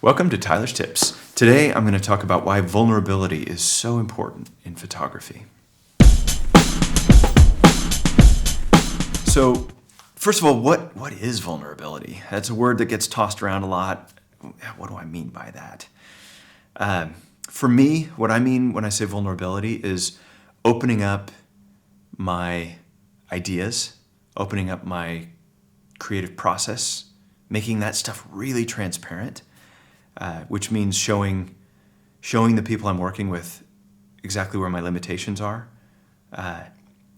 Welcome to Tyler's Tips. Today I'm going to talk about why vulnerability is so important in photography. So, first of all, what is vulnerability? That's a word that gets tossed around a lot. What do I mean by that? For me, what I mean when I say vulnerability is opening up my ideas, opening up my creative process, making that stuff really transparent. Which means showing the people I'm working with exactly where my limitations are,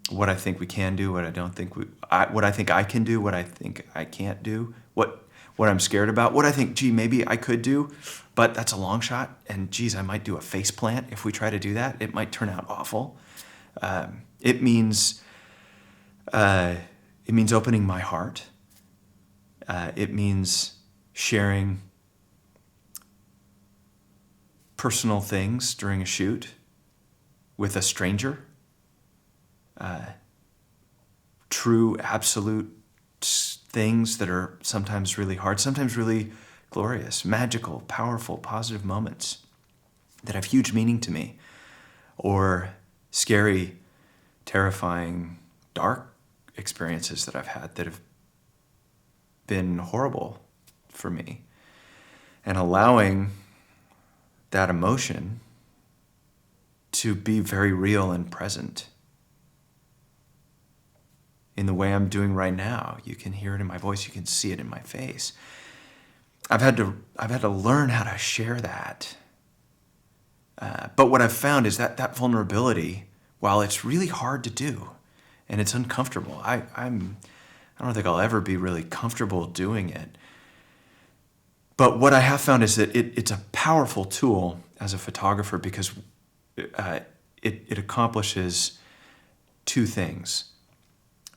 what I think we can do, what I don't think what I think I can do, what I think I can't do, what I'm scared about, what I think, maybe I could do, but that's a long shot, and I might do a face plant if we try to do that. It might turn out awful. It means opening my heart. It means sharing personal things during a shoot with a stranger, true, absolute things that are sometimes really hard, sometimes really glorious, magical, powerful, positive moments that have huge meaning to me, or scary, terrifying, dark experiences that I've had that have been horrible for me, and allowing that emotion to be very real and present in the way I'm doing right now. You can hear it in my voice. You can see it in my face. I've had to learn how to share that. But what I've found is that vulnerability, while it's really hard to do and it's uncomfortable, I don't think I'll ever be really comfortable doing it. But what I have found is that it's a powerful tool as a photographer because it accomplishes two things.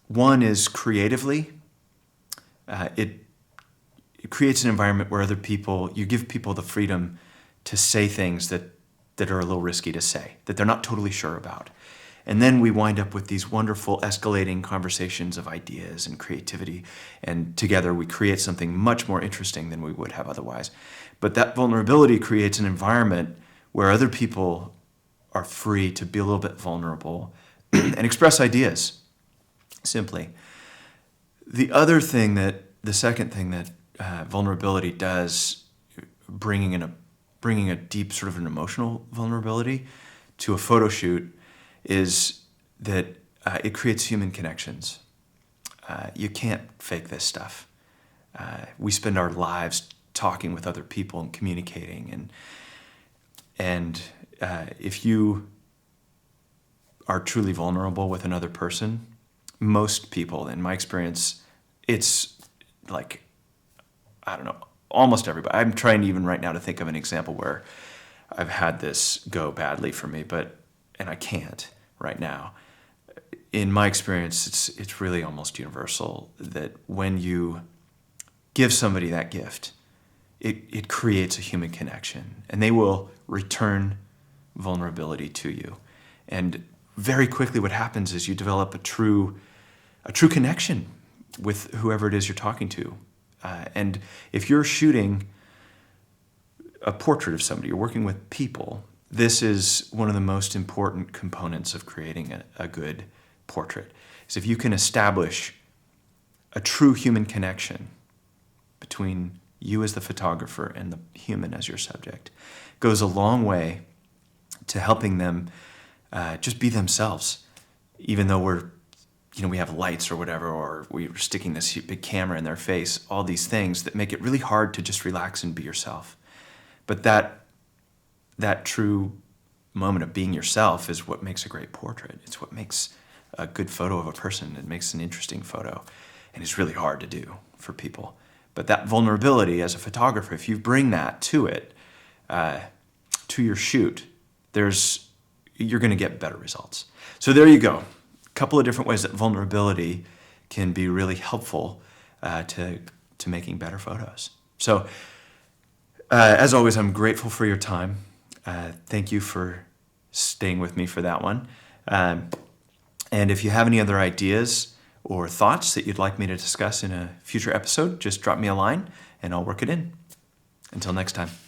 One is creatively, it creates an environment where you give people the freedom to say things that are a little risky to say, that they're not totally sure about. And then we wind up with these wonderful escalating conversations of ideas and creativity, and together we create something much more interesting than we would have otherwise. But that vulnerability creates an environment where other people are free to be a little bit vulnerable and express ideas, simply. The second thing that vulnerability does, bringing a deep sort of an emotional vulnerability to a photo shoot, is that it creates human connections. You can't fake this stuff. We spend our lives talking with other people and communicating, and if you are truly vulnerable with another person, most people, in my experience, it's like, I don't know, almost everybody. I'm trying even right now to think of an example where I've had this go badly for me, and I can't right now. In my experience, it's really almost universal that when you give somebody that gift, it creates a human connection, and they will return vulnerability to you. And very quickly what happens is you develop a true connection with whoever it is you're talking to. And if you're shooting a portrait of somebody, you're working with people, this is one of the most important components of creating a good portrait. Is if you can establish a true human connection between you as the photographer and the human as your subject, goes a long way to helping them just be themselves, even though we have lights or whatever, or we're sticking this big camera in their face, all these things that make it really hard to just relax and be yourself. But that true moment of being yourself is what makes a great portrait. It's what makes a good photo of a person. It makes an interesting photo, and it's really hard to do for people. But that vulnerability as a photographer, if you bring that to it, to your shoot, you're going to get better results. So there you go. A couple of different ways that vulnerability can be really helpful to making better photos. So as always, I'm grateful for your time. Thank you for staying with me for that one. And if you have any other ideas or thoughts that you'd like me to discuss in a future episode, just drop me a line and I'll work it in. Until next time.